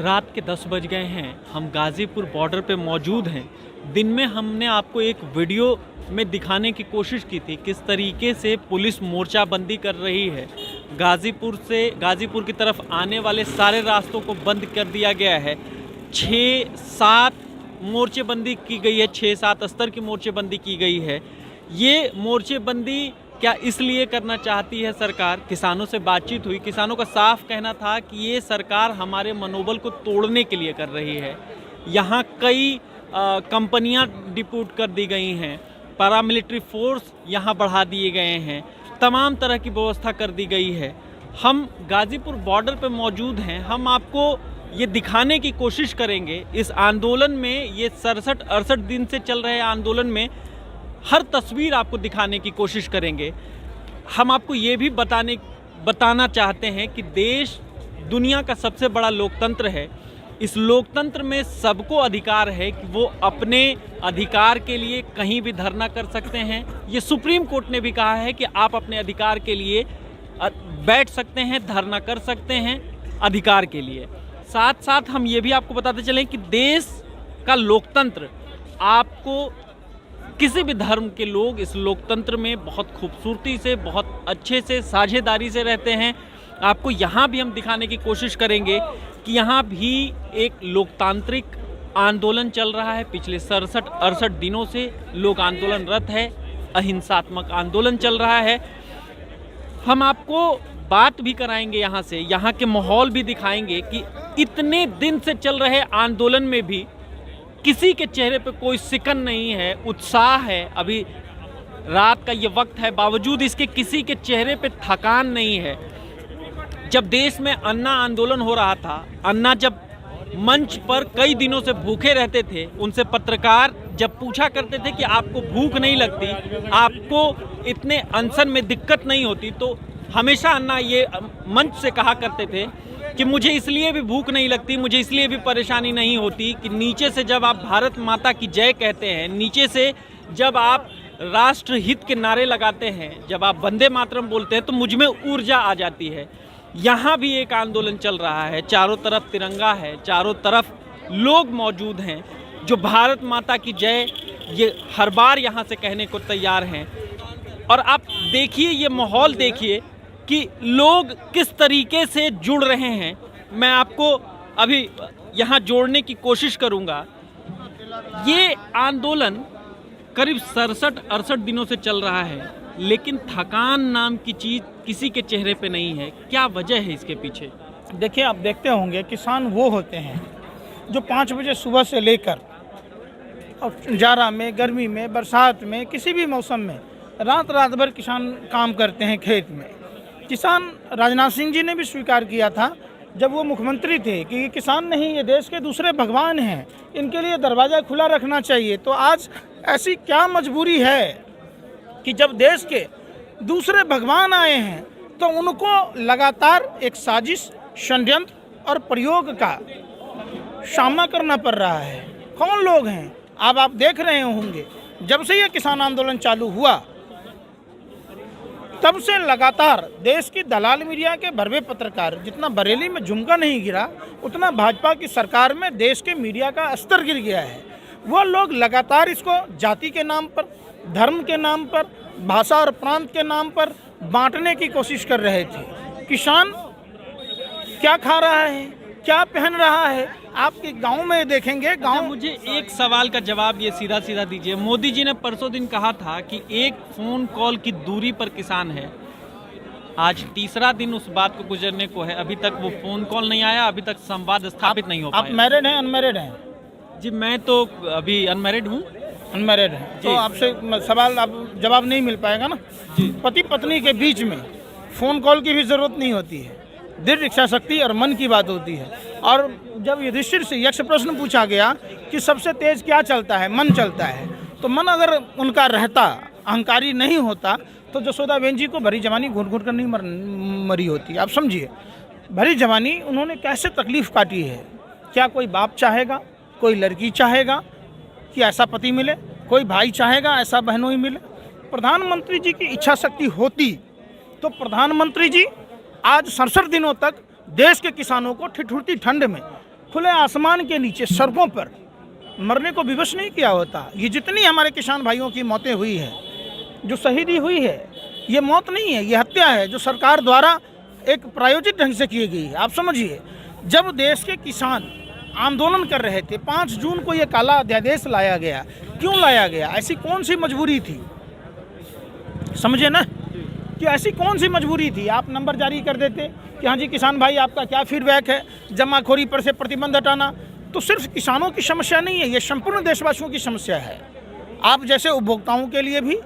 रात के 10 बज गए हैं। हम गाज़ीपुर बॉर्डर पे मौजूद हैं। दिन में हमने आपको एक वीडियो में दिखाने की कोशिश की थी किस तरीके से पुलिस मोर्चाबंदी कर रही है। गाज़ीपुर की तरफ आने वाले सारे रास्तों को बंद कर दिया गया है। 6-7 मोर्चेबंदी की गई है, 6-7 स्तर की मोर्चेबंदी की गई है। ये मोर्चेबंदी क्या इसलिए करना चाहती है सरकार? किसानों से बातचीत हुई, किसानों का साफ कहना था कि ये सरकार हमारे मनोबल को तोड़ने के लिए कर रही है। यहाँ कई कंपनियां डिप्यूट कर दी गई हैं, पैरामिलिट्री फोर्स यहाँ बढ़ा दिए गए हैं, तमाम तरह की व्यवस्था कर दी गई है। हम गाज़ीपुर बॉर्डर पे मौजूद हैं। हम आपको ये दिखाने की कोशिश करेंगे इस आंदोलन में, ये 67-68 दिन से चल रहे आंदोलन में हर तस्वीर आपको दिखाने की कोशिश करेंगे। हम आपको ये भी बताना चाहते हैं कि देश दुनिया का सबसे बड़ा लोकतंत्र है। इस लोकतंत्र में सबको अधिकार है कि वो अपने अधिकार के लिए कहीं भी धरना कर सकते हैं। ये सुप्रीम कोर्ट ने भी कहा है कि आप अपने अधिकार के लिए बैठ सकते हैं, धरना कर सकते हैं अधिकार के लिए। साथ साथ हम ये भी आपको बताते चलें कि देश का लोकतंत्र, आपको किसी भी धर्म के लोग इस लोकतंत्र में बहुत खूबसूरती से, बहुत अच्छे से, साझेदारी से रहते हैं। आपको यहाँ भी हम दिखाने की कोशिश करेंगे कि यहाँ भी एक लोकतांत्रिक आंदोलन चल रहा है। पिछले 67-68 दिनों से लोग आंदोलनरत है, अहिंसात्मक आंदोलन चल रहा है। हम आपको बात भी कराएंगे यहाँ से, यहाँ के माहौल भी दिखाएंगे कि इतने दिन से चल रहे आंदोलन में भी किसी के चेहरे पे कोई सिकन नहीं है, उत्साह है। अभी रात का ये वक्त है, बावजूद इसके किसी के चेहरे पे थकान नहीं है। जब देश में अन्ना आंदोलन हो रहा था, अन्ना जब मंच पर कई दिनों से भूखे रहते थे, उनसे पत्रकार जब पूछा करते थे कि आपको भूख नहीं लगती, आपको इतने अनशन में दिक्कत नहीं होती, तो हमेशा अन्ना ये मंच से कहा करते थे कि मुझे इसलिए भी भूख नहीं लगती, मुझे इसलिए भी परेशानी नहीं होती कि नीचे से जब आप भारत माता की जय कहते हैं, नीचे से जब आप राष्ट्र हित के नारे लगाते हैं, जब आप वंदे मातरम बोलते हैं, तो मुझ में ऊर्जा आ जाती है। यहाँ भी एक आंदोलन चल रहा है, चारों तरफ तिरंगा है, चारों तरफ लोग मौजूद हैं जो भारत माता की जय ये हर बार यहाँ से कहने को तैयार हैं। और आप देखिए, ये माहौल देखिए कि लोग किस तरीके से जुड़ रहे हैं। मैं आपको अभी यहाँ जोड़ने की कोशिश करूँगा। ये आंदोलन करीब 67-68 दिनों से चल रहा है, लेकिन थकान नाम की चीज़ किसी के चेहरे पे नहीं है। क्या वजह है इसके पीछे? देखिए, आप देखते होंगे किसान वो होते हैं जो 5 बजे सुबह से लेकर और जाड़ा में, गर्मी में, बरसात में, किसी भी मौसम में रात भर किसान काम करते हैं खेत में। किसान, राजनाथ सिंह जी ने भी स्वीकार किया था जब वो मुख्यमंत्री थे कि ये किसान नहीं, ये देश के दूसरे भगवान हैं, इनके लिए दरवाज़ा खुला रखना चाहिए। तो आज ऐसी क्या मजबूरी है कि जब देश के दूसरे भगवान आए हैं तो उनको लगातार एक साजिश, षड्यंत्र और प्रयोग का सामना करना पड़ रहा है। कौन लोग हैं? अब आप देख रहे होंगे, जब से ये किसान आंदोलन चालू हुआ तब से लगातार देश की दलाल मीडिया के भरवे पत्रकार, जितना बरेली में झुमका नहीं गिरा, उतना भाजपा की सरकार में देश के मीडिया का स्तर गिर गया है। वो लोग लगातार इसको जाति के नाम पर, धर्म के नाम पर, भाषा और प्रांत के नाम पर बांटने की कोशिश कर रहे थे। किसान क्या खा रहा है, क्या पहन रहा है, आपके गांव में देखेंगे। गांव मुझे एक सवाल का जवाब ये सीधा सीधा दीजिए। मोदी जी ने परसों दिन कहा था कि एक फ़ोन कॉल की दूरी पर किसान है। आज तीसरा दिन उस बात को गुजरने को है, अभी तक वो फ़ोन कॉल नहीं आया, अभी तक संवाद स्थापित नहीं हो पाया। आप मैरिड हैं, अनमैरिड हैं? जी, मैं तो अभी अनमैरिड हूँ। अनमैरिड है तो आपसे सवाल जवाब नहीं मिल पाएगा ना जी। पति पत्नी के बीच में फ़ोन कॉल की भी ज़रूरत नहीं होती है, दृढ़ इच्छा शक्ति और मन की बात होती है। और जब युधिष्ठिर से यक्ष प्रश्न पूछा गया कि सबसे तेज क्या चलता है, मन चलता है, तो मन अगर उनका रहता, अहंकारी नहीं होता, तो जसोदा बहन जी को भरी जवानी घुट घुट कर नहीं मरी होती। आप समझिए, भरी जवानी उन्होंने कैसे तकलीफ़ काटी है। क्या कोई बाप चाहेगा, कोई लड़की चाहेगा कि ऐसा पति मिले? कोई भाई चाहेगा ऐसा बहनों ही मिले? प्रधानमंत्री जी की इच्छा शक्ति होती तो प्रधानमंत्री जी आज 67 दिनों तक देश के किसानों को ठिठुरती ठंड में खुले आसमान के नीचे सड़कों पर मरने को विवश नहीं किया होता। ये जितनी हमारे किसान भाइयों की मौतें हुई है, जो शहीदी हुई है, ये मौत नहीं है, ये हत्या है जो सरकार द्वारा एक प्रायोजित ढंग से की गई है। आप समझिए, जब देश के किसान आंदोलन कर रहे थे, 5 जून को ये काला अध्यादेश लाया गया। क्यों लाया गया? ऐसी कौन सी मजबूरी थी? समझे ना कि ऐसी कौन सी मजबूरी थी? आप नंबर जारी कर देते कि हाँ जी किसान भाई आपका क्या फीडबैक है, जमाखोरी पर से प्रतिबंध हटाना। तो सिर्फ किसानों की समस्या नहीं है, ये संपूर्ण देशवासियों की समस्या है। आप जैसे उपभोक्ताओं के लिए भी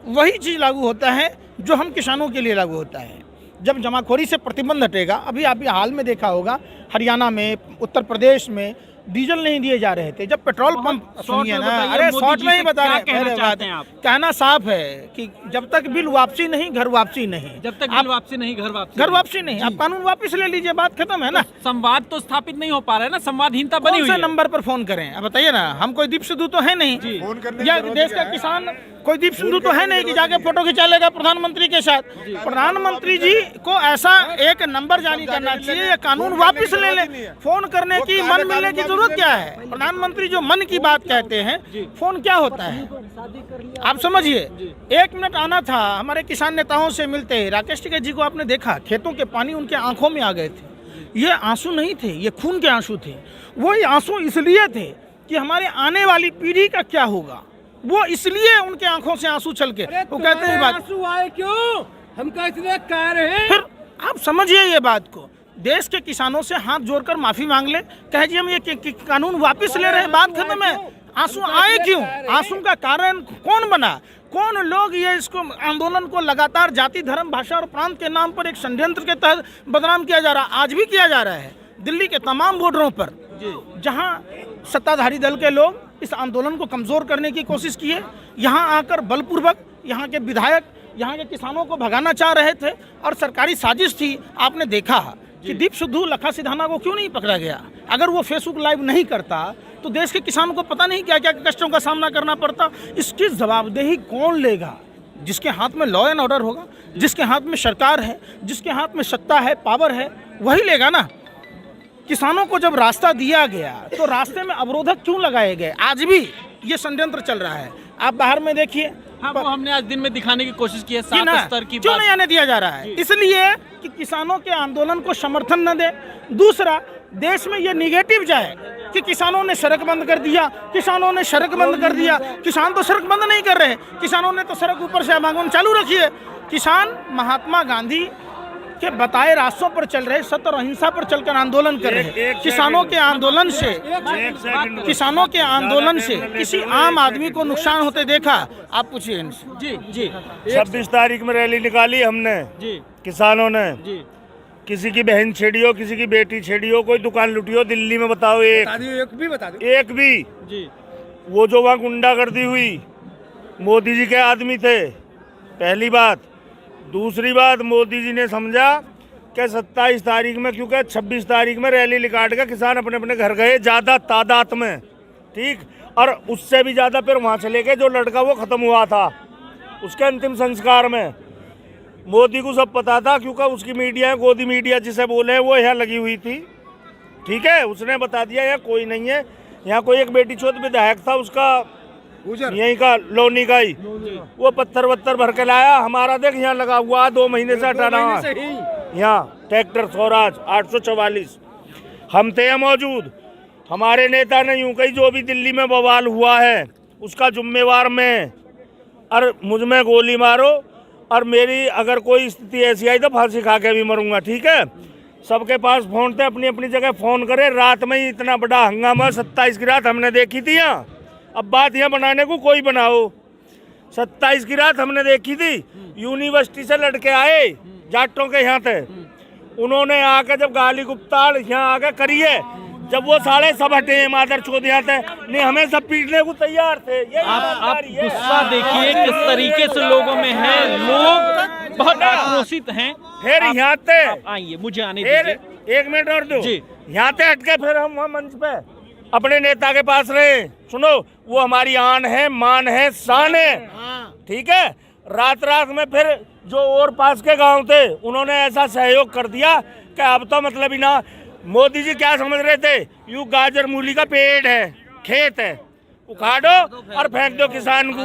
वही चीज़ लागू होता है जो हम किसानों के लिए लागू होता है। जब जमाखोरी से प्रतिबंध हटेगा, अभी आप हाल में देखा होगा हरियाणा में, उत्तर प्रदेश में डीजल नहीं दिए जा रहे थे। जब पेट्रोल पंप, सुनिए ना, अरे शॉर्ट में ही बता रहे हैं। कहना साफ है कि जब तक बिल वापसी नहीं, घर वापसी नहीं। जब तक बिल वापसी नहीं, घर वापसी नहीं। आप कानून वापस ले लीजिए, बात खत्म है ना। संवाद तो स्थापित नहीं हो पा रहा है ना, संवादहीनता बनी हुई है। नंबर पर फोन करें, अब बताइए ना। हम कोई दीप सिद्धू तो है नहीं, या देश का किसान कोई दीप सिद्धू तो है नहीं कि जाके फोटो खिंचा लेगा प्रधानमंत्री के साथ। प्रधानमंत्री जी को ऐसा एक नंबर जारी करना चाहिए, या कानून वापस ले ले। फोन करने की, मन मिलने की जरूरत क्या है? प्रधानमंत्री जो मन की बात कहते हैं, फोन क्या होता है? आप समझिए, 1 मिनट आना था हमारे किसान नेताओं से मिलते। राकेश टिकैत जी को आपने देखा, खेतों के पानी उनके आंखों में आ गए थे। ये आंसू नहीं थे, ये खून के आंसू थे। वो आंसू इसलिए थे कि हमारे आने वाली पीढ़ी का क्या होगा, वो इसलिए उनके आंखों से आंसू छल के वो कहते हैं बात। आंसू आए क्यों? हम तो इसलिए कह रहे हैं। फिर आप समझिए ये बात को, देश के किसानों से हाथ जोड़कर माफी मांग ले, कहे जी हम ये कानून वापस ले रहे हैं, बात खत्म है। आंसू आए क्यों? आंसू का कारण कौन बना? कौन लोग ये इसको आंदोलन को लगातार जाति, धर्म, भाषा और प्रांत के नाम पर एक षड्यंत्र के तहत बदनाम किया जा रहा, आज भी किया जा रहा है। दिल्ली के तमाम बॉर्डरों पर जहां सत्ताधारी दल के लोग इस आंदोलन को कमजोर करने की कोशिश किए, यहां आकर बलपूर्वक यहाँ के विधायक यहाँ के किसानों को भगाना चाह रहे थे और सरकारी साजिश थी। आपने देखा कि दीप सिद्धू, लखा सिधाना को क्यों नहीं पकड़ा गया? अगर वो फेसबुक लाइव नहीं करता तो देश के किसानों को पता नहीं क्या क्या कष्टों का सामना करना पड़ता। इसकी जवाबदेही कौन लेगा? जिसके हाथ में लॉ एंड ऑर्डर होगा, जिसके हाथ में सरकार है, जिसके हाथ में सत्ता है, पावर है, वही लेगा ना। किसानों को जब रास्ता दिया गया तो रास्ते में अवरोधक क्यों लगाए गए? आज भी ये षड्यंत्र चल रहा है। आप बाहर में देखिए, हाँ, वो हमने आज दिन में दिखाने की कोशिश की है, 7 स्तर की क्यों नहीं आने दिया जा रहा है? इसलिए कि किसानों के आंदोलन को समर्थन न दे। दूसरा, देश में ये निगेटिव जाए कि किसानों ने सड़क बंद कर दिया, किसानों ने सड़क बंद कर दिया। किसान तो सड़क बंद नहीं कर रहे, किसानों ने तो सड़क ऊपर से आवागमन चालू रखी है। किसान महात्मा गांधी के बताए रास्तों पर चल रहे, सत्य और अहिंसा पर चलकर आंदोलन कर रहे हैं। किसानों के आंदोलन से किसी आम आदमी को नुकसान होते देखा? आप पूछिए इनसे। जी 26 तारीख में रैली निकाली हमने जी, किसानों ने। जी, किसी की बहन छेड़ी हो, किसी की बेटी छेड़ी हो, कोई दुकान लुटी हो दिल्ली में, बताओ एक भी बता दो। एक भी। जी, वो जो वहाँ गुंडागर्दी हुई, मोदी जी के आदमी थे, पहली बात। दूसरी बात, मोदी जी ने समझा कि 27 तारीख में, क्योंकि 26 तारीख में रैली निकाल के किसान अपने अपने घर गए ज़्यादा तादाद में, ठीक, और उससे भी ज़्यादा फिर वहाँ चले गए। जो लड़का वो ख़त्म हुआ था उसके अंतिम संस्कार में, मोदी को सब पता था, क्योंकि उसकी मीडिया, गोदी मीडिया जिसे बोले, वो यहाँ लगी हुई थी, ठीक है। उसने बता दिया यहाँ कोई नहीं है, यहाँ कोई एक बेटी चौथ विधायक था उसका, यहीं का लोनी का ही, वो पत्थर वत्थर भर के लाया। हमारा देख यहाँ लगा हुआ 2 महीने से हटाना, यहाँ ट्रैक्टर स्वराज 844, हम थे मौजूद। हमारे नेता ने यूं कही जो भी दिल्ली में बवाल हुआ है उसका जिम्मेवार मैं, और मुझ में गोली मारो, और मेरी अगर कोई स्थिति ऐसी आई तो फांसी खा के भी मरूंगा, ठीक है। सबके पास फोन थे, अपनी अपनी जगह फ़ोन करे। रात में ही इतना बड़ा हंगामा 27 की रात हमने देखी थी यहाँ। अब बात यहाँ बनाने को कोई बनाओ, 27 की रात हमने देखी थी। यूनिवर्सिटी से लड़के आए जाटों के यहाँ थे, उन्होंने आके जब गाली गुप्ताल यहाँ आके करी है, जब वो साले सब हटे मादर चौध यहाँ थे, नहीं हमें सब पीटने को तैयार थे। आप गुस्सा देखिए किस तरीके से लोगों में है, लोग बहुत आक्रोशित हैं। फिर यहाँ थे, आइए मुझे आने दीजिए, 1 मिनट और दो जी। यहाँ थे हटके, फिर हम वहाँ मंच पे अपने नेता के पास रहे। सुनो, वो हमारी आन है, मान है, शान है, ठीक है। रात रात में फिर जो और पास के गांव थे उन्होंने ऐसा सहयोग कर दिया कि अब तो मतलब ही ना, मोदी जी क्या समझ रहे थे, यूं गाजर मूली का पेड़ है, खेत है, उखाड़ो और फेंक दो किसान को।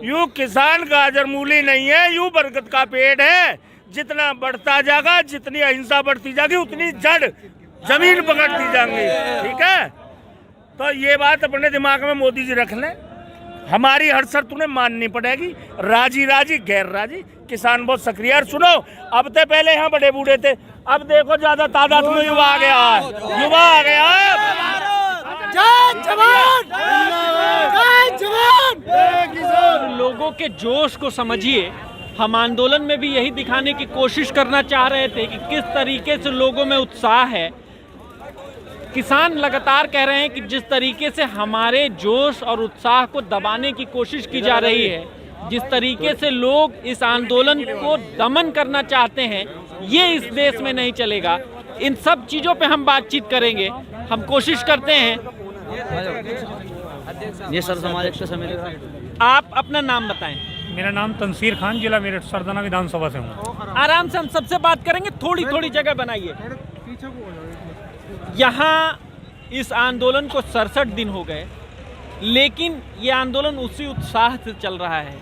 यूं किसान गाजर मूली नहीं है, यूं बरगद का पेड़ है। जितना बढ़ता जाएगा, जितनी अहिंसा बढ़ती जाएगी, उतनी जड़ जमीन पकड़ती जाएंगी। ठीक है, तो ये बात अपने दिमाग में मोदी जी रख लें। हमारी हर शर्त उन्हें माननी पड़ेगी, राजी राजी गैर राजी। किसान बहुत सक्रिय। और सुनो, अब तो पहले यहाँ बड़े बूढ़े थे, अब देखो ज्यादा तादाद में युवा आ गया है, युवा आ गया है। जय जवान, जय जवान। लोगों के जोश को समझिए। हम आंदोलन में भी यही दिखाने की कोशिश करना चाह रहे थे कि किस तरीके से लोगों में उत्साह है। किसान लगातार कह रहे हैं कि जिस तरीके से हमारे जोश और उत्साह को दबाने की कोशिश की जा रही है, जिस तरीके से लोग इस आंदोलन को दमन करना चाहते हैं, ये इस देश में नहीं चलेगा। इन सब चीज़ों पे हम बातचीत करेंगे। हम कोशिश करते हैं। ये सर समाज से समिति। आप अपना नाम बताएं। मेरा नाम तंसीर खान, जिला मेरठ सरदाना विधानसभा से हूँ। आराम से हम सबसे बात करेंगे, थोड़ी थोड़ी जगह बनाइए। यहाँ इस आंदोलन को 67 दिन हो गए, लेकिन ये आंदोलन उसी उत्साह से चल रहा है।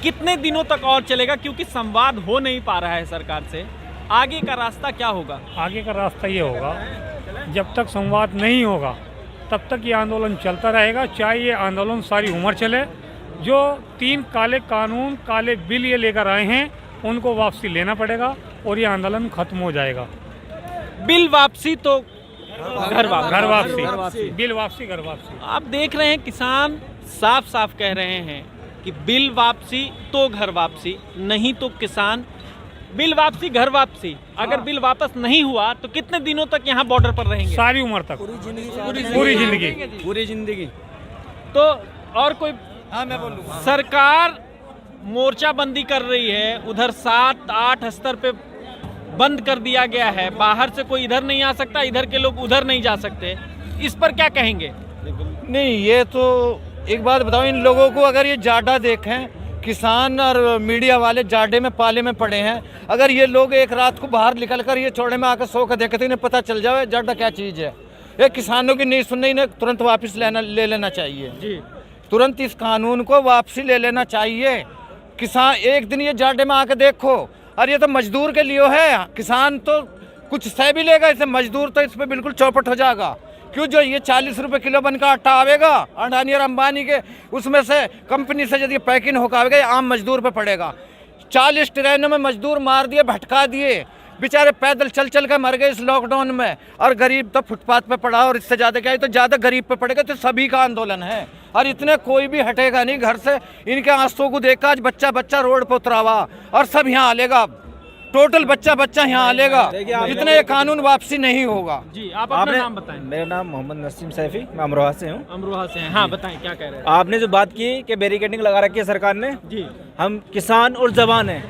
कितने दिनों तक और चलेगा, क्योंकि संवाद हो नहीं पा रहा है सरकार से। आगे का रास्ता क्या होगा? आगे का रास्ता ये होगा, जब तक संवाद नहीं होगा तब तक ये आंदोलन चलता रहेगा, चाहे ये आंदोलन सारी उम्र चले। जो 3 काले कानून, काले बिल ये लेकर आए हैं, उनको वापसी लेना पड़ेगा और ये आंदोलन खत्म हो जाएगा। बिल वापसी तो घर वापसी, बिल वापसी, घर वापसी। आप देख रहे हैं किसान साफ साफ कह रहे हैं कि बिल वापसी तो घर वापसी, नहीं तो किसान बिल वापसी घर वापसी। अगर बिल वापस नहीं हुआ तो कितने दिनों तक यहाँ बॉर्डर पर रहेंगे? सारी उम्र तक, पूरी जिंदगी। तो और कोई सरकार मोर्चाबंदी कर रही है, उधर 7-8 स्तर पे बंद कर दिया गया है। बाहर से कोई इधर नहीं आ सकता, इधर के लोग उधर नहीं जा सकते। इस पर क्या कहेंगे? नहीं, ये तो एक बात बताओ, इन लोगों को अगर ये जाडा देखें, किसान और मीडिया वाले जाडे में पाले में पड़े हैं। अगर ये लोग एक रात को बाहर निकल कर ये चौड़े में आकर सो कर देखे तो इन्हें पता चल जाए जाडा क्या चीज़ है। ये किसानों की नहीं सुनने, इन्हें तुरंत वापस ले लेना चाहिए जी। तुरंत इस कानून को वापसी ले लेना चाहिए। किसान एक दिन ये जाडे में आकर देखो, और ये तो मजदूर के लिए है। किसान तो कुछ सह भी लेगा, इसे मजदूर तो इस पर बिल्कुल चौपट हो जाएगा। क्यों, जो ये 40 रुपए किलो बन का आटा आवेगा अडानी और अंबानी के उसमें से कंपनी से यदि पैकिंग होकर आवेगा, ये आम मजदूर पे पड़ेगा। 40 ट्रेनों में मजदूर मार दिए, भटका दिए, बेचारे पैदल चल चल कर मर गए इस लॉकडाउन में। और गरीब तो फुटपाथ पे पड़ा, और इससे ज़्यादा क्या है, तो ज़्यादा गरीब पे पड़ेगा। तो सभी का आंदोलन है और इतने कोई भी हटेगा नहीं घर से। इनके आंसू को देखकर आज बच्चा बच्चा रोड पर उतरा हुआ, और सब यहाँ आलेगा, टोटल बच्चा बच्चा यहाँ आलेगा। इतने ये कानून वापसी नहीं होगा। जी, आप अपना नाम बताएं। मेरा नाम मोहम्मद नसीम सैफी, मैं अमरोहा से हूँ। अमरोहा से हैं। हाँ, बताएं क्या कह रहे हैं? आपने जो बात की कि बैरिकेडिंग लगा रखी है सरकार ने, जी। हम किसान और जवान हैं,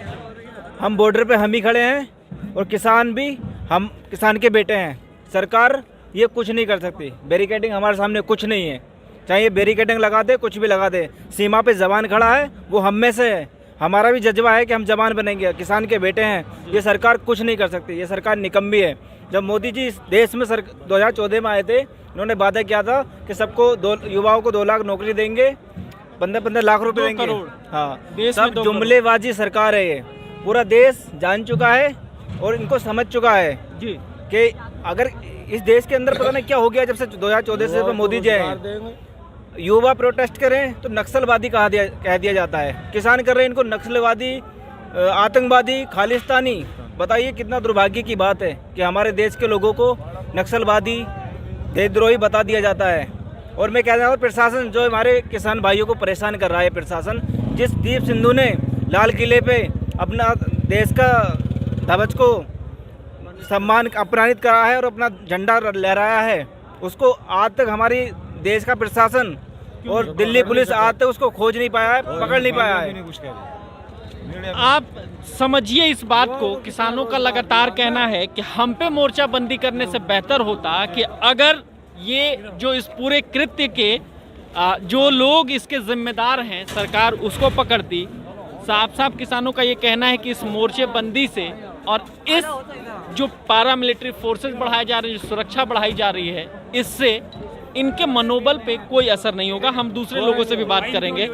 हम बॉर्डर पे हम ही खड़े हैं, और किसान भी, हम किसान के बेटे हैं। सरकार ये कुछ नहीं कर सकती। बैरिकेडिंग हमारे सामने कुछ नहीं है, चाहे ये बैरिकेडिंग लगा दे, कुछ भी लगा दे। सीमा पे जवान खड़ा है, वो हम में से है। हमारा भी जज्बा है कि हम जवान बनेंगे, किसान के बेटे हैं। ये सरकार कुछ नहीं कर सकती, ये सरकार निकम्मी है। जब मोदी जी इस देश में 2014 में आए थे, इन्होंने वादा किया था कि सबको युवाओं को 2 लाख नौकरी देंगे, 15-15 लाख रुपए देंगे। हाँ, सब जुमलेबाजी सरकार है। ये पूरा देश जान चुका है और इनको समझ चुका है जी कि अगर इस देश के अंदर पता नहीं क्या हो गया जब से 2014 से मोदी जी आए। युवा प्रोटेस्ट करें तो नक्सलवादी कह दिया जाता है, किसान कर रहे हैं इनको नक्सलवादी, आतंकवादी, खालिस्तानी। बताइए कितना दुर्भाग्य की बात है कि हमारे देश के लोगों को नक्सलवादी, देशद्रोही बता दिया जाता है। और मैं कह रहा हूँ प्रशासन जो हमारे किसान भाइयों को परेशान कर रहा है, प्रशासन जिस दीप सिंधु ने लाल किले पे अपना देश का ध्वज को सम्मान अपमानित करा है और अपना झंडा लहराया है, उसको आज तक हमारी देश का प्रशासन और दिल्ली पुलिस आज तक उसको खोज नहीं पाया है, पकड़ नहीं पाया है। आप समझिए इस बात को। किसानों का लगातार कहना है कि हम पे मोर्चाबंदी करने से बेहतर होता कि अगर ये जो इस पूरे कृत्य के जो लोग इसके जिम्मेदार हैं, सरकार उसको पकड़ती। साफ साफ किसानों का ये कहना है कि इस मोर्चेबंदी से और इस जो पारामिलिट्री फोर्सेस बढ़ाए जा रहे हैं, जो सुरक्षा बढ़ाई जा रही है, इससे इनके मनोबल पे कोई असर नहीं होगा। हम दूसरे लोगों से भी बात करेंगे।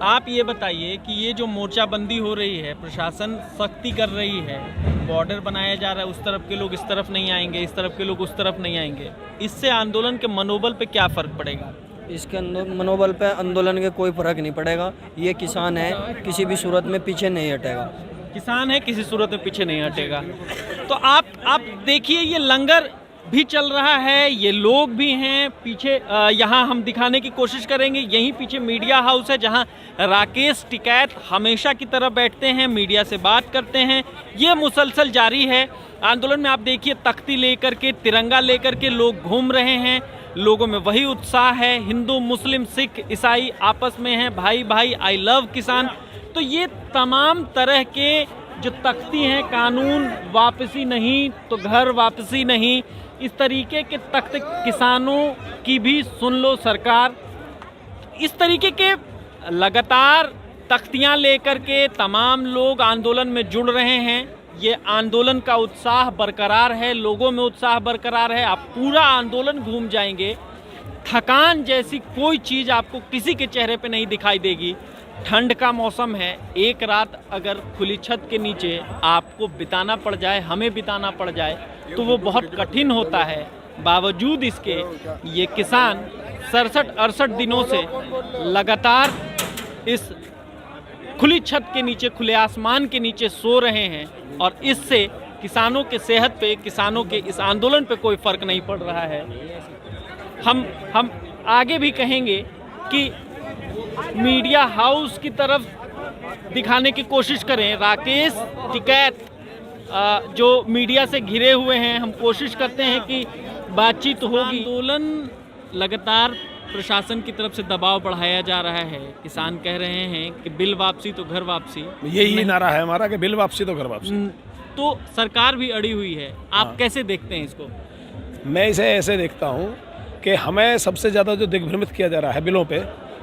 आप ये बताइए कि ये जो मोर्चाबंदी हो रही है, प्रशासन सख्ती कर रही है, बॉर्डर बनाया जा रहा है, उस तरफ के लोग इस तरफ नहीं आएंगे, इस तरफ के लोग उस तरफ नहीं आएंगे, इससे आंदोलन के मनोबल पे क्या फ़र्क पड़ेगा? इसके मनोबल पे आंदोलन के कोई फ़र्क नहीं पड़ेगा। ये किसान है, किसी भी सूरत में पीछे नहीं हटेगा। किसान है, किसी सूरत में पीछे नहीं हटेगा। तो आप देखिए, ये लंगर भी चल रहा है, ये लोग भी हैं पीछे। यहाँ हम दिखाने की कोशिश करेंगे, यहीं पीछे मीडिया हाउस है जहाँ राकेश टिकैत हमेशा की तरह बैठते हैं, मीडिया से बात करते हैं। ये मुसलसल जारी है आंदोलन में। आप देखिए, तख्ती लेकर के, तिरंगा लेकर के लोग घूम रहे हैं, लोगों में वही उत्साह है। हिंदू, मुस्लिम, सिख, ईसाई आपस में हैं, भाई भाई, आई लव किसान। तो ये तमाम तरह के जो तख्ती हैं, कानून वापसी नहीं तो घर वापसी नहीं, इस तरीके के तख्त किसानों की भी सुन लो सरकार। इस तरीके के लगातार तख्तियां लेकर के तमाम लोग आंदोलन में जुड़ रहे हैं। ये आंदोलन का उत्साह बरकरार है, लोगों में उत्साह बरकरार है। आप पूरा आंदोलन घूम जाएंगे, थकान जैसी कोई चीज़ आपको किसी के चेहरे पे नहीं दिखाई देगी। ठंड का मौसम है, एक रात अगर खुली छत के नीचे आपको बिताना पड़ जाए, हमें बिताना पड़ जाए, तो वो बहुत कठिन होता है। बावजूद इसके ये किसान 67-68 दिनों से लगातार इस खुली छत के नीचे, खुले आसमान के नीचे सो रहे हैं, और इससे किसानों के सेहत पे, किसानों के इस आंदोलन पे कोई फ़र्क नहीं पड़ रहा है। हम आगे भी कहेंगे कि मीडिया हाउस की तरफ दिखाने की कोशिश करें। राकेश टिकैत जो मीडिया से घिरे हुए हैं, हम कोशिश करते हैं कि बातचीत होगी। आंदोलन लगातार प्रशासन की तरफ से दबाव बढ़ाया जा रहा है। किसान कह रहे हैं कि बिल वापसी तो घर वापसी, यही नारा है हमारा कि बिल वापसी तो घर वापसी। तो सरकार भी अड़ी हुई है। आप कैसे देखते हैं इसको? मैं इसे ऐसे देखता हूँ कि हमें सबसे ज़्यादा जो दिग्भ्रमित किया जा रहा है बिलों पे,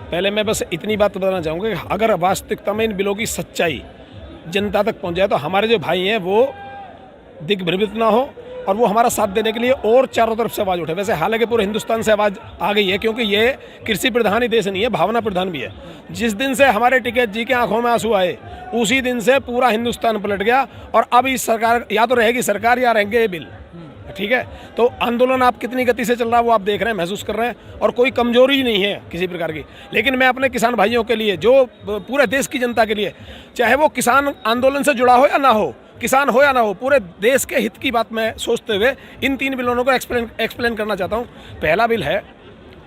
पहले मैं बस इतनी बात बताना चाहूँगा कि अगर वास्तविकता में इन बिलों की सच्चाई जनता तक पहुँच जाए तो हमारे जो भाई हैं वो दिग्भ्रमित ना हो और वो हमारा साथ देने के लिए और चारों तरफ से आवाज़ उठे। वैसे हालांकि पूरे हिंदुस्तान से आवाज़ आ गई है, क्योंकि ये कृषि प्रधान ही देश नहीं है, भावना प्रधान भी है। जिस दिन से हमारे टिकैत जी के आंखों में आंसू आए, उसी दिन से पूरा हिंदुस्तान पलट गया। और अब इस सरकार या तो रहेगी सरकार या रहेंगे ये बिल, ठीक है। तो आंदोलन आप कितनी गति से चल रहा है वो आप देख रहे हैं, महसूस कर रहे हैं, और कोई कमजोरी नहीं है किसी प्रकार की। लेकिन मैं अपने किसान भाइयों के लिए, जो पूरे देश की जनता के लिए, चाहे वो किसान आंदोलन से जुड़ा हो या ना हो, किसान हो या ना हो, पूरे देश के हित की बात मैं सोचते हुए इन 3 बिलों को एक्सप्लेन करना चाहता हूँ। पहला बिल है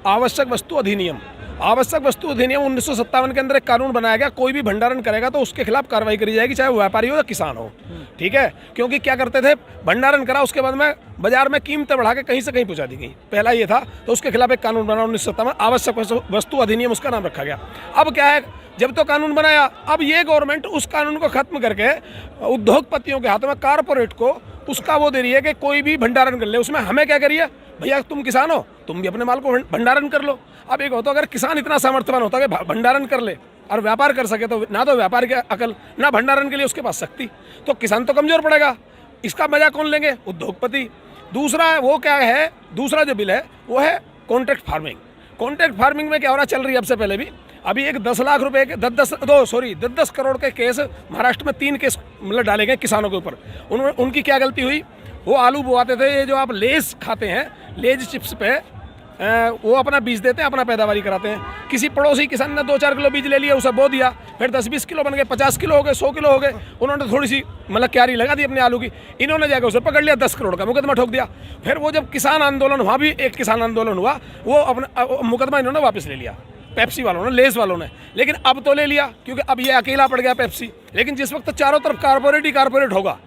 आवश्यक वस्तु अधिनियम। आवश्यक वस्तु अधिनियम 1957 के अंदर एक कानून बनाया गया, कोई भी भंडारण करेगा तो उसके खिलाफ कार्रवाई करी जाएगी, चाहे वो व्यापारी हो या किसान हो, ठीक है। क्योंकि क्या करते थे, भंडारण करा, उसके बाद में बाजार में कीमतें बढ़ा के कहीं से कहीं पहुंचा दी गई। पहला ये था, तो उसके खिलाफ एक कानून बना 1957, आवश्यक वस्तु अधिनियम उसका नाम रखा गया। अब क्या है, जब तो कानून बनाया, अब ये गवर्नमेंट उस कानून को खत्म करके उद्योगपतियों के हाथों में, कारपोरेट को उसका वो दे रही है कि कोई भी भंडारण कर ले। उसमें हमें क्या करिए, भैया तुम किसान हो, तुम भी अपने माल को भंडारण कर लो। अब एक होता, अगर किसान इतना सामर्थ्यवान होता कि भंडारण कर ले और व्यापार कर सके, तो ना तो व्यापार की अकल, ना भंडारण के लिए उसके पास शक्ति, तो किसान तो कमजोर पड़ेगा। इसका मजा कौन लेंगे, उद्योगपति। दूसरा वो क्या है, दूसरा जो बिल है वो है कॉन्ट्रैक्ट फार्मिंग। कॉन्ट्रैक्ट फार्मिंग में क्या हो रहा, चल रही है अब से पहले भी, अभी एक 10 लाख रुपए के 10 करोड़ के केस महाराष्ट्र में 3 केस मतलब डाले गए किसानों के ऊपर। उनकी क्या गलती हुई, वो आलू बोआते थे, ये जो आप लेस खाते हैं, लेज चिप्स पे वो अपना बीज देते हैं, अपना पैदावारी कराते हैं। किसी पड़ोसी किसान ने 2-4 किलो बीज ले लिया, उसे बो दिया, फिर 10-20 किलो बन गए, 50 किलो हो गए, 100 किलो हो गए। उन्होंने थोड़ी सी मतलब क्यारी लगा दी अपने आलू की, इन्होंने जाकर उसे पकड़ लिया, 10 करोड़ का मुकदमा ठोक दिया। फिर वो जब किसान आंदोलन, वहाँ भी एक किसान आंदोलन हुआ, वो अपना मुकदमा इन्होंने वापस ले लिया, पेप्सी वालों ने, लेस वालों ने। लेकिन अब तो ले लिया, क्योंकि अब ये अकेला पड़ गया पेप्सी। लेकिन जिस वक्त चारों तरफ कारपोरेट ही कारपोरेट होगा,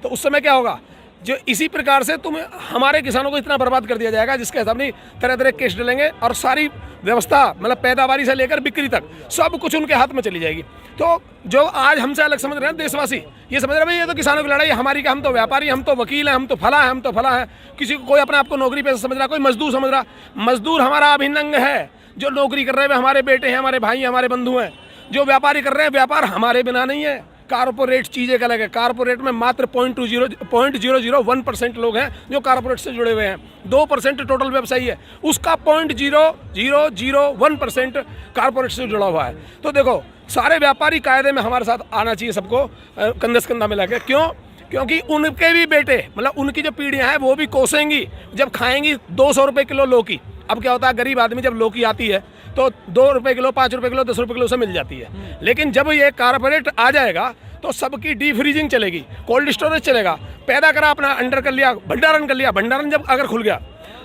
तो उस समय क्या होगा, जो इसी प्रकार से तुम हमारे किसानों को इतना बर्बाद कर दिया जाएगा, जिसके हिसाब नहीं तरह तरह केस डलेंगे, और सारी व्यवस्था मतलब पैदावारी से लेकर बिक्री तक सब कुछ उनके हाथ में चली जाएगी। तो जो आज हमसे अलग समझ रहे हैं देशवासी, ये समझ रहे हैं भाई ये तो किसानों की लड़ाई हमारी, का हम तो व्यापारी, हम तो वकील हैं, हम तो फला है, हम तो फला है। किसी को कोई अपने आप को नौकरी पे समझ रहा, कोई मजदूर समझ रहा। मजदूर हमारा अभिन्न अंग है, जो नौकरी कर रहे हैं हमारे बेटे हैं, हमारे भाई हैं, हमारे बंधु हैं। जो व्यापारी कर रहे हैं, व्यापार हमारे बिना नहीं है, कारपोरेट चीज़ एक अलग है। कारपोरेट में मात्र 0.001% लोग हैं जो कारपोरेट से जुड़े हुए हैं। 2% टोटल व्यवसायी है, उसका 0.0001% कारपोरेट से जुड़ा हुआ है। तो देखो, सारे व्यापारी कायदे में हमारे साथ आना चाहिए सबको, कंधे से कंधा मिला के। क्यों? क्योंकि उनके भी बेटे, मतलब उनकी जो पीढ़ियां हैं वो भी कोसेंगी जब खाएंगी 200 रुपये किलो लौकी। अब क्या होता है, गरीब आदमी जब लौकी आती है तो 2 रुपये किलो, 5 रुपये किलो, 10 रुपये किलो से मिल जाती है। लेकिन जब ये कारपोरेट आ जाएगा तो सबकी डी फ्रीजिंग चलेगी, कोल्ड स्टोरेज चलेगा, पैदा करा अपना अंडर कर लिया, भंडारण कर लिया। भंडारण जब अगर खुल गया,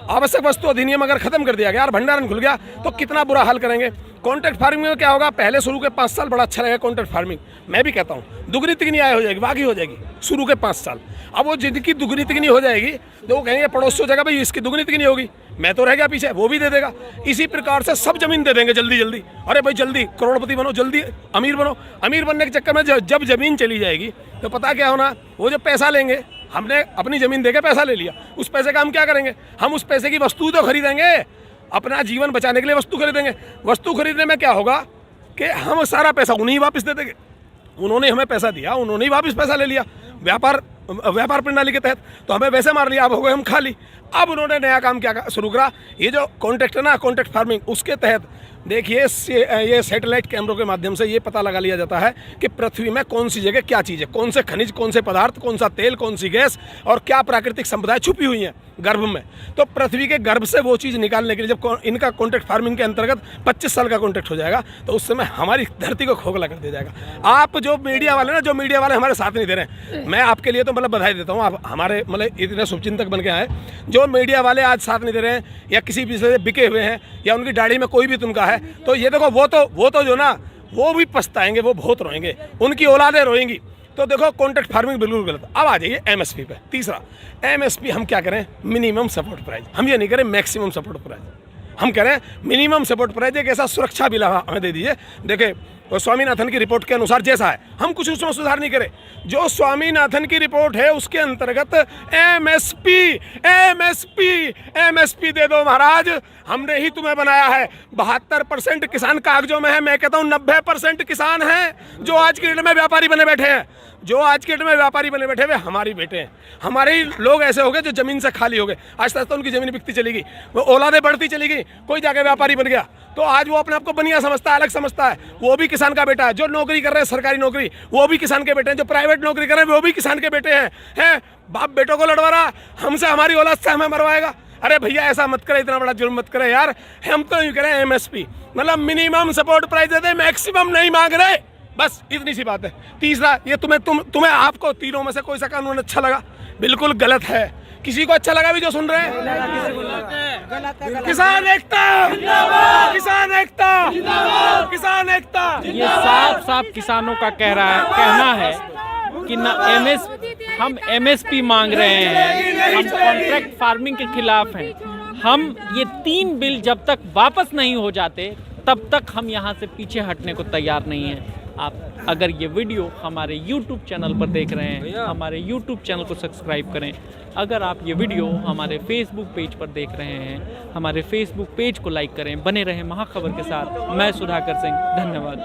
आवश्यक वस्तु अधिनियम अगर खत्म कर दिया गया और भंडारण खुल गया तो कितना बुरा हाल करेंगे। कॉन्ट्रैक्ट फार्मिंग में क्या होगा, पहले शुरू के 5 साल बड़ा अच्छा रहेगा कॉन्ट्रैक्ट फार्मिंग। मैं भी कहता हूँ दुगनी तिगनी आय हो जाएगी, बाकी हो जाएगी शुरू के 5 साल। अब वो जिनकी दुगनी तिगनी हो जाएगी तो वो कहेंगे पड़ोस हो जाएगा, भाई इसकी दुगनी तिगनी होगी, मैं तो रह गया पीछे, वो भी दे देगा। इसी प्रकार से सब जमीन दे देंगे जल्दी जल्दी। अरे भाई जल्दी करोड़पति बनो, जल्दी अमीर बनो। अमीर बनने के चक्कर में जब जमीन चली जाएगी तो पता क्या होना, वो जो पैसा लेंगे, हमने अपनी जमीन देके पैसा ले लिया, उस पैसे का हम क्या करेंगे? हम उस पैसे की वस्तु तो खरीदेंगे, अपना जीवन बचाने के लिए वस्तु खरीदेंगे। वस्तु खरीदने में क्या होगा कि हम सारा पैसा उन्हीं वापस दे देंगे। उन्होंने हमें पैसा दिया, उन्होंने ही वापस पैसा ले लिया व्यापार प्रणाली के तहत, तो हमें वैसे मार लिया, अब हो गए हम खाली। अब उन्होंने नया काम क्या शुरू करा, ये जो कॉन्ट्रैक्ट है ना, कॉन्ट्रैक्ट फार्मिंग, उसके तहत देखिए ये सैटेलाइट कैमरों के माध्यम से ये पता लगा लिया जाता है कि पृथ्वी में कौन सी जगह क्या चीज़ है, कौन से खनिज, कौन से पदार्थ, कौन सा तेल, कौन सी गैस और क्या प्राकृतिक संपदाएं छुपी हुई हैं गर्भ में। तो पृथ्वी के गर्भ से वो चीज़ निकालने के लिए जब इनका कॉन्ट्रैक्ट फार्मिंग के अंतर्गत 25 साल का कॉन्ट्रैक्ट हो जाएगा तो उस समय हमारी धरती को खोखला कर दिया जाएगा। आप जो मीडिया वाले हमारे साथ नहीं दे रहे हैं, मैं आपके लिए तो मतलब बधाई देता हूँ, आप हमारे मतलब इतने शुभचिंतक बन के आए। जो मीडिया वाले आज साथ नहीं दे रहे हैं या किसी भी से बिके हुए हैं या उनकी दाढ़ी में कोई भी तुमका है, तो ये देखो वो तो जो ना वो भी पछताएंगे, वो बहुत रोएंगे, उनकी औलादें रोएंगी। तो देखो कॉन्ट्रैक्ट फार्मिंग बिल्कुल गलत। अब आ जाइए एमएसपी पे। तीसरा, एमएसपी हम क्या करें, मिनिमम सपोर्ट प्राइस। हम ये नहीं करें मैक्सिमम सपोर्ट प्राइस, हम कह रहे हैं मिनिमम सपोर्ट प्राइस। एक ऐसा सुरक्षा बिल हमें दे दीजिए। देखिए स्वामीनाथन की रिपोर्ट के अनुसार जैसा है, हम कुछ उसमें सुधार नहीं करें। जो स्वामीनाथन की रिपोर्ट है उसके अंतर्गत एमएसपी दे दो महाराज, हमने ही तुम्हें बनाया है। 72% किसान कागजों में है, मैं कहता हूँ 90% किसान हैं जो आज के डेट में व्यापारी बने बैठे हैं। जो आज के डेट में व्यापारी बने बैठे हुए हमारी बेटे हैं, हमारे ही लोग ऐसे हो गए जो जमीन से खाली हो गए। आस्ते आस्ते उनकी जमीन बिकती चली गई, वो औलादें बढ़ती चली गई, कोई जाके व्यापारी बन गया। तो आज वो अपने आप को बनिया समझता है, अलग समझता है। वो भी किसान का बेटा है। जो नौकरी कर रहे हैं सरकारी नौकरी, वो भी किसान के बेटे हैं। जो प्राइवेट नौकरी कर रहे हैं वो भी किसान के बेटे हैं। बाप बेटों को लड़वा रहा, हमसे, हमारी औलाद से हमें मरवाएगा। अरे भैया ऐसा मत करे, इतना बड़ा जुर्म मत करे यार। हम तो यूँ करें एमएसपी, मतलब मिनिमम सपोर्ट प्राइस दे दे, मैक्सिमम नहीं मांग रहे, बस इतनी सी बात है। तीसरा, ये तुम्हें आपको तीनों में से कोई सा कानून अच्छा लगा? बिल्कुल गलत है। किसी को अच्छा लगा भी जो सुन रहे हैं? किसान एकता, किसान एकता, किसान एकता। ये साफ किसानों का कहना है कि ना हम एमएसपी मांग रहे हैं, हम कॉन्ट्रैक्ट फार्मिंग के खिलाफ हैं। हम ये 3 बिल जब तक वापस नहीं हो जाते तब तक हम यहाँ से पीछे हटने को तैयार नहीं हैं। आप अगर ये वीडियो हमारे YouTube चैनल पर देख रहे हैं, हमारे YouTube चैनल को सब्सक्राइब करें। अगर आप ये वीडियो हमारे Facebook पेज पर देख रहे हैं, हमारे Facebook पेज को लाइक करें। बने रहें महाखबर के साथ। मैं सुधाकर सिंह, धन्यवाद।